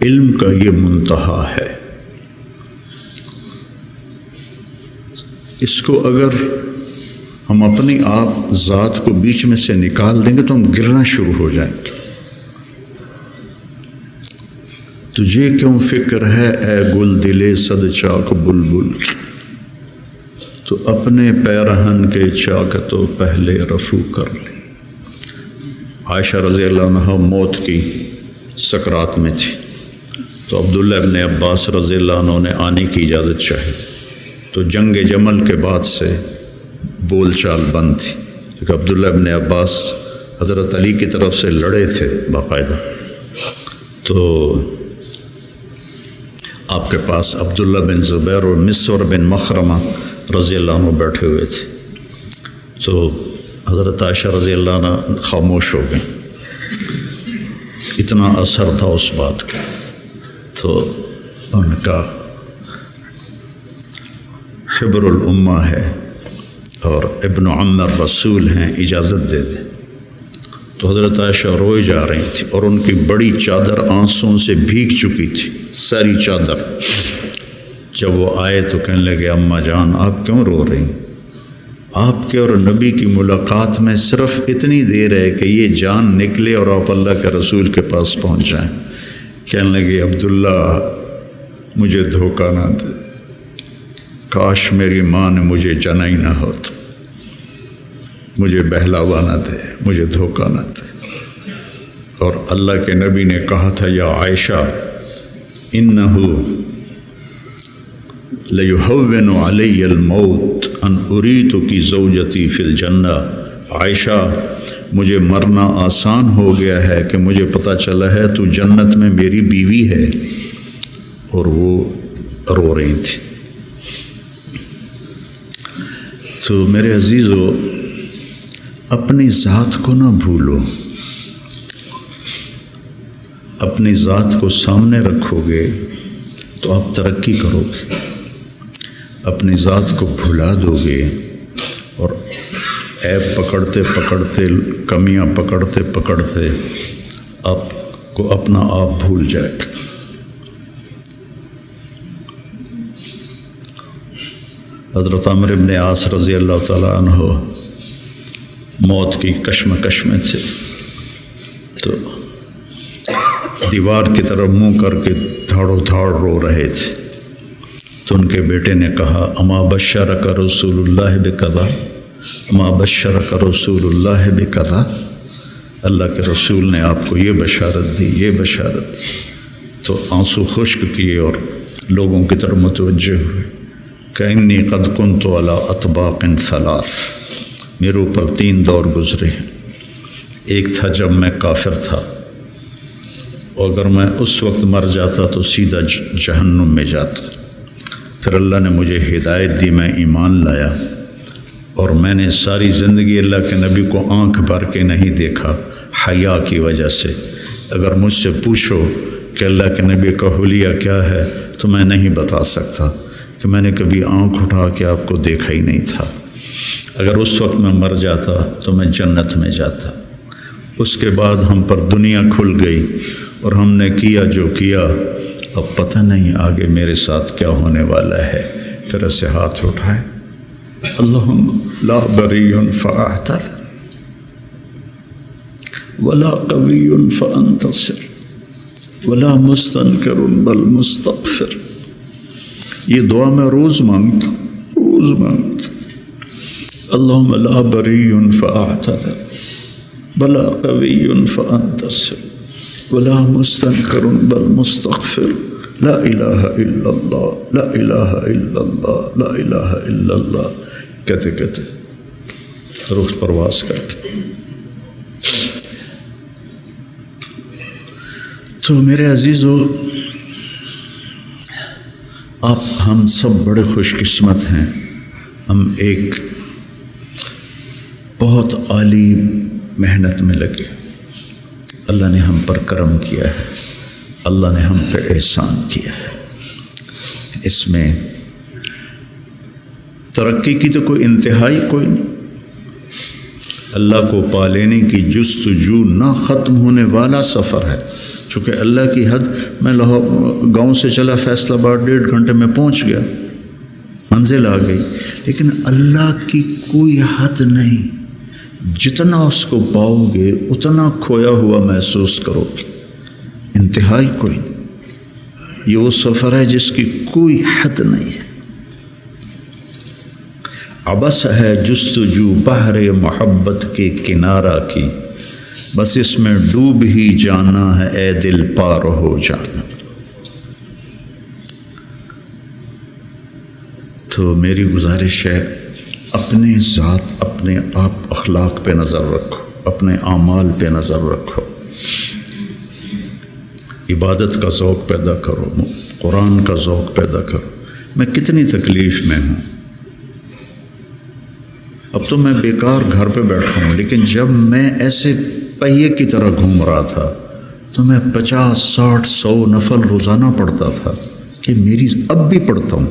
علم کا یہ منتہا ہے۔ اس کو اگر ہم اپنی آپ ذات کو بیچ میں سے نکال دیں گے تو ہم گرنا شروع ہو جائیں گے۔ تجھے کیوں فکر ہے اے گل دلے صد چاک بلبل کی، تو اپنے پیرہن کے چاک تو پہلے رفو کر لے۔ عائشہ رضی اللہ عنہ موت کی سکرات میں تھی، تو عبداللہ ابن عباس رضی اللہ عنہ نے آنے کی اجازت چاہی، تو جنگ جمل کے بعد سے بول چال بند تھی، کیونکہ عبداللہ ابن عباس حضرت علی کی طرف سے لڑے تھے باقاعدہ۔ تو آپ کے پاس عبداللہ بن زبیر اور مسور بن مخرمہ رضی اللہ عنہ بیٹھے ہوئے تھے، تو حضرت عائشہ رضی اللہ عنہ خاموش ہو گئیں، اتنا اثر تھا اس بات کا۔ تو ان کا حبر الامہ ہے اور ابن عم الرسول ہیں، اجازت دے دیں۔ تو حضرت عائشہ روئے جا رہی تھی اور ان کی بڑی چادر آنسوں سے بھیگ چکی تھی، ساری چادر۔ جب وہ آئے تو کہنے لگے اماں جان آپ کیوں رو رہی؟ آپ کے اور نبی کی ملاقات میں صرف اتنی دیر ہے کہ یہ جان نکلے اور آپ اللہ کے رسول کے پاس پہنچ جائیں۔ کہنے لگے عبداللہ مجھے دھوکہ نہ دے، کاش میری ماں نے مجھے جنا ہی نہ ہوتا، مجھے بہلاوا نہ دے، مجھے دھوکہ نہ دے۔ اور اللہ کے نبی نے کہا تھا یا عائشہ انہو لیہون علی الموت ان اریتک زوجتی فی الجنہ، عائشہ مجھے مرنا آسان ہو گیا ہے کہ مجھے پتہ چلا ہے تو جنت میں میری بیوی ہے۔ اور وہ رو رہی تھی۔ تو میرے عزیزو اپنی ذات کو نہ بھولو، اپنی ذات کو سامنے رکھو گے تو آپ ترقی کرو گے، اپنی ذات کو بھلا دو گے اور عیب پکڑتے پکڑتے، کمیاں پکڑتے پکڑتے آپ کو اپنا آپ بھول جائے گا۔ حضرت عمرو بن عاص رضی اللہ تعالیٰ عنہ موت کی کشمکش میں تھے، تو دیوار کی طرف منہ کر کے دھاڑو دھاڑ رو رہے تھے۔ تو ان کے بیٹے نے کہا اما بشرک رسول اللہ بکذا، اما بشرک رسول اللہ بکذا، اللہ کے رسول نے آپ کو یہ بشارت دی، یہ بشارت دی۔ تو آنسو خشک کیے اور لوگوں کی طرف متوجہ ہوئے کہ انی قد کنت علی اطباق ثلاث، میرے اوپر 3 دور گزرے ہیں۔ ایک تھا جب میں کافر تھا، اور اگر میں اس وقت مر جاتا تو سیدھا جہنم میں جاتا۔ پھر اللہ نے مجھے ہدایت دی، میں ایمان لایا، اور میں نے ساری زندگی اللہ کے نبی کو آنکھ بھر کے نہیں دیکھا حیا کی وجہ سے۔ اگر مجھ سے پوچھو کہ اللہ کے نبی کا حلیہ کیا ہے تو میں نہیں بتا سکتا کہ میں نے کبھی آنکھ اٹھا کے آپ کو دیکھا ہی نہیں تھا۔ اگر اس وقت میں مر جاتا تو میں جنت میں جاتا۔ اس کے بعد ہم پر دنیا کھل گئی اور ہم نے کیا جو کیا، اب پتہ نہیں آگے میرے ساتھ کیا ہونے والا ہے۔ پھر ایسے ہاتھ اٹھائے، اللہم لا بری فاعتذر ولا قوی فانتصر ولا مستنکر بل مستغفر۔ یہ دعا میں روز مانگتا، روز مانگتا، اللہم لا بری فاعتذر ولا قوی فانتصر ولا مستنکر بل مستغفر، لا الہ الا اللہ، لا الہ الا اللہ، لا الہ الا اللہ کہتے کہتے روح پرواز کر کے۔ تو میرے عزیزو، آپ ہم سب بڑے خوش قسمت ہیں، ہم ایک بہت عالی محنت میں لگے۔ اللہ نے ہم پر کرم کیا ہے، اللہ نے ہم پہ احسان کیا ہے۔ اس میں ترقی کی تو کوئی انتہائی کوئی نہیں۔ اللہ کو پا لینے کی جستجو نہ ختم ہونے والا سفر ہے. چونکہ اللہ کی حد، میں گاؤں سے چلا فیصل آباد 1.5 گھنٹے میں پہنچ گیا، منزل آ گئی. لیکن اللہ کی کوئی حد نہیں. جتنا اس کو پاؤ گے اتنا کھویا ہوا محسوس کرو گے، انتہائی کوئی نہیں. یہ وہ سفر ہے جس کی کوئی حد نہیں ہے. عبث ہے جستجو بحر محبت کے کنارہ کی، بس اس میں ڈوب ہی جانا ہے اے دل پار ہو جانا. تو میری گزارش ہے اپنے ذات، اپنے آپ اخلاق پہ نظر رکھو، اپنے اعمال پہ نظر رکھو، عبادت کا ذوق پیدا کرو، قرآن کا ذوق پیدا کرو. میں کتنی تکلیف میں ہوں. اب تو میں بیکار گھر پہ بیٹھا ہوں، لیکن جب میں ایسے پہیے کی طرح گھوم رہا تھا تو میں 50 60 100 نفل روزانہ پڑھتا تھا کہ میری اب بھی پڑھتا ہوں.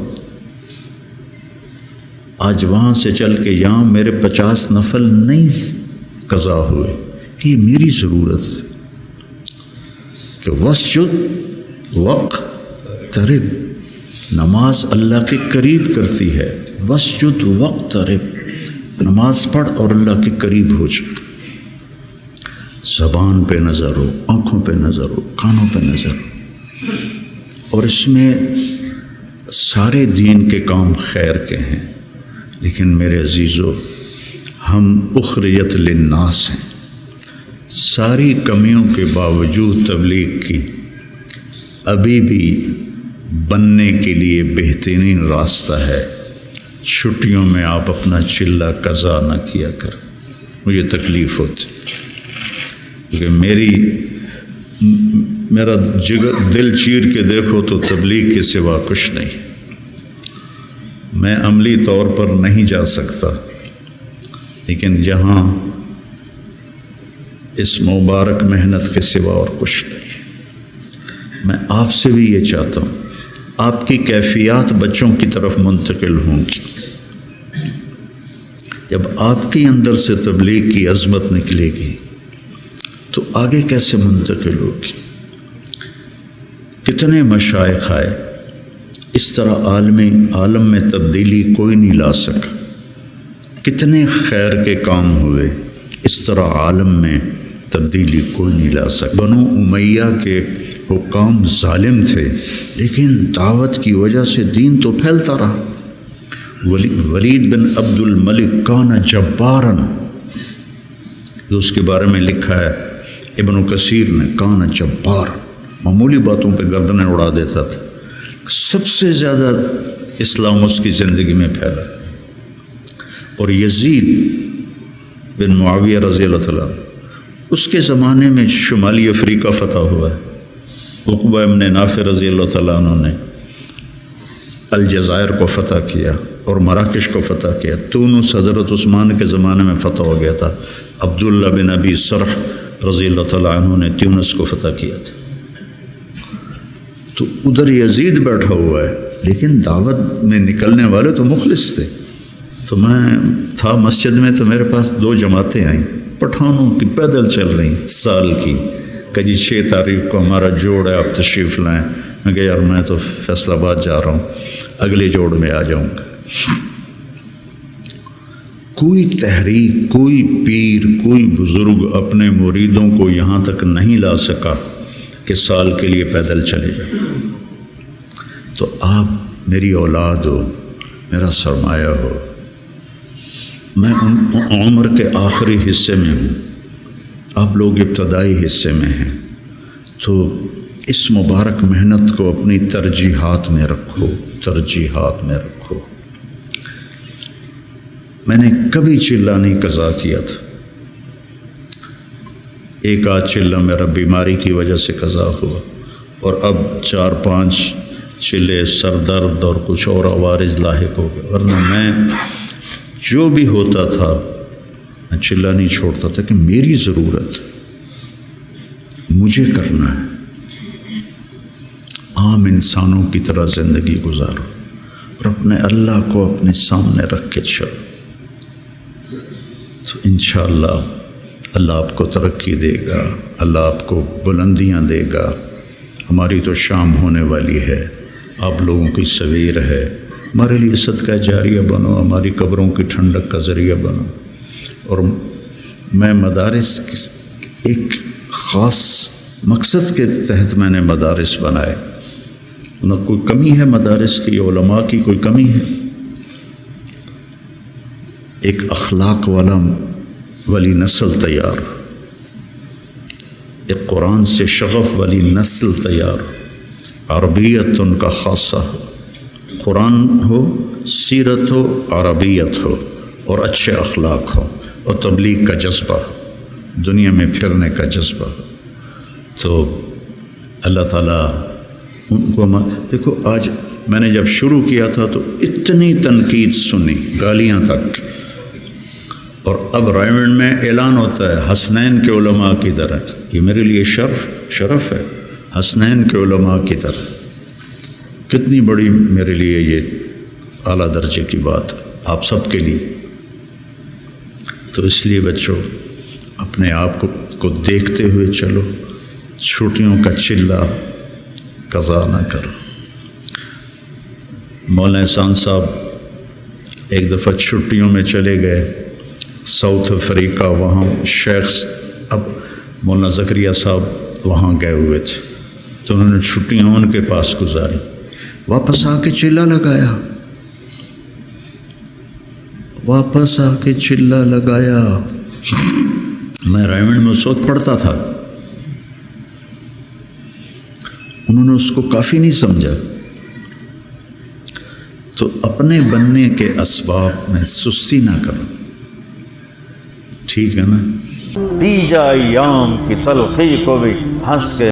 آج وہاں سے چل کے یہاں میرے 50 نفل نہیں قضا ہوئے کہ یہ میری ضرورت ہے کہ وسجد وقترب، نماز اللہ کے قریب کرتی ہے. وسجد وقترب، نماز پڑھ اور اللہ کے قریب ہو جائے. زبان پہ نظر ہو، آنکھوں پہ نظر ہو، کانوں پہ نظر ہو. اور اس میں سارے دین کے کام خیر کے ہیں، لیکن میرے عزیزو ہم اخریت للناس ہیں. ساری کمیوں کے باوجود تبلیغ کی ابھی بھی بننے کے لیے بہترین راستہ ہے. چھٹیوں میں آپ اپنا چلہ قضا نہ کیا کر. مجھے تکلیف ہوتی کیونکہ میرا جگر دل چیر کے دیکھو تو تبلیغ کے سوا کچھ نہیں. میں عملی طور پر نہیں جا سکتا، لیکن جہاں اس مبارک محنت کے سوا اور کچھ نہیں. میں آپ سے بھی یہ چاہتا ہوں، آپ کی کیفیات بچوں کی طرف منتقل ہوں گی. جب آپ کے اندر سے تبلیغ کی عظمت نکلے گی تو آگے کیسے منتقل ہوگی؟ کتنے مشائخ آئے، اس طرح عالم میں تبدیلی کوئی نہیں لا سکا. کتنے خیر کے کام ہوئے، اس طرح عالم میں تبدیلی کوئی نہیں لا سکا. بنو امیہ کے حکام ظالم تھے، لیکن دعوت کی وجہ سے دین تو پھیلتا رہا. ولید بن عبد الملک کان جبارن، جو اس کے بارے میں لکھا ہے ابن کثیر نے، کان جبارن، معمولی باتوں پہ گردنیں اڑا دیتا تھا. سب سے زیادہ اسلام اس کی زندگی میں پھیلا. اور یزید بن معاویہ رضی اللہ تعالیٰ، اس کے زمانے میں شمالی افریقہ فتح ہوا ہے. عقبہ ابن نافع رضی اللہ تعالیٰ عنہ نے الجزائر کو فتح کیا اور مراکش کو فتح کیا. تونس حضرت عثمان کے زمانے میں فتح ہو گیا تھا. عبداللہ بن ابی سرح رضی اللہ تعالیٰ عنہ نے تونس کو فتح کیا تھا. تو ادھر یزید بیٹھا ہوا ہے، لیکن دعوت میں نکلنے والے تو مخلص تھے. تو میں تھا مسجد میں، تو میرے پاس 2 جماعتیں آئیں پٹھانوں کی، پیدل چل رہی سال کی، کہ جی 6 تاریخ کو ہمارا جوڑ ہے، آپ تشریف لائیں. میں کہا یار میں تو فیصل آباد جا رہا ہوں، اگلے جوڑ میں آ جاؤں گا. کوئی تحریک، کوئی پیر، کوئی بزرگ اپنے مریدوں کو یہاں تک نہیں لا سکا کہ سال کے لیے پیدل چلے جائیں. تو آپ میری اولاد ہو، میرا سرمایہ ہو. میں عمر کے آخری حصے میں ہوں، آپ لوگ ابتدائی حصے میں ہیں. تو اس مبارک محنت کو اپنی ترجیحات میں رکھو، ترجیحات میں رکھو. میں نے کبھی چلہ نہیں قضا کیا تھا. ایک آدھ چلہ میرا بیماری کی وجہ سے قضا ہوا، اور اب 4-5 چلے سر درد اور کچھ اور عوارض لاحق ہو گئے. ورنہ میں جو بھی ہوتا تھا میں چلہ نہیں چھوڑتا تھا کہ میری ضرورت مجھے کرنا ہے. عام انسانوں کی طرح زندگی گزارو اور اپنے اللہ کو اپنے سامنے رکھ کے چلو. تو تو انشاءاللہ اللہ آپ کو ترقی دے گا، اللہ آپ کو بلندیاں دے گا۔ ہماری تو شام ہونے والی ہے، آپ لوگوں کی سویر ہے، ہمارے لیے صدقہ جاریہ بنو، ہماری قبروں کی ٹھنڈک کا ذریعہ بنو۔ اور میں مدارس ایک خاص مقصد کے تحت میں نے مدارس بنائے، نہ کوئی کمی ہے مدارس کی، علماء کی کوئی کمی ہے؟ ایک اخلاق والی نسل تیار، ایک قرآن سے شغف والی نسل تیار، عربیت ان کا خاصہ ہو، قرآن ہو، سیرت ہو، عربیت ہو، اور اچھے اخلاق ہو، اور تبلیغ کا جذبہ ہو، دنیا میں پھرنے کا جذبہ ہو۔ تو اللہ تعالیٰ ان کو دیکھو، آج میں نے جب شروع کیا تھا تو اتنی تنقید سنی، گالیاں تک، اور اب رائمنڈ میں اعلان ہوتا ہے حسنین کے علماء کی طرح۔ یہ میرے لیے شرف ہے، حسنین کے علماء کی طرح، کتنی بڑی میرے لیے یہ اعلیٰ درجے کی بات آپ سب کے لیے۔ تو اس لیے بچوں اپنے آپ کو دیکھتے ہوئے چلو، چھٹیوں کا چلہ قضا نہ کرو۔ مولانا احسان صاحب ایک دفعہ چھٹیوں میں چلے گئے ساؤتھ افریقہ، وہاں شیخ اب مولانا زکریا صاحب وہاں گئے ہوئے تھے، تو انہوں نے چھٹیاں ان کے پاس گزاری، واپس آ کے چلہ لگایا، واپس آ کے چلہ لگایا۔ میں رائمنڈ میں اس وقت پڑھتا تھا، انہوں نے اس کو کافی نہیں سمجھا۔ تو اپنے بننے کے اسباب میں سستی نہ کرو، ٹھیک ہے نا؟ پی جا ایام کی تلخی کو بھی ہنس کے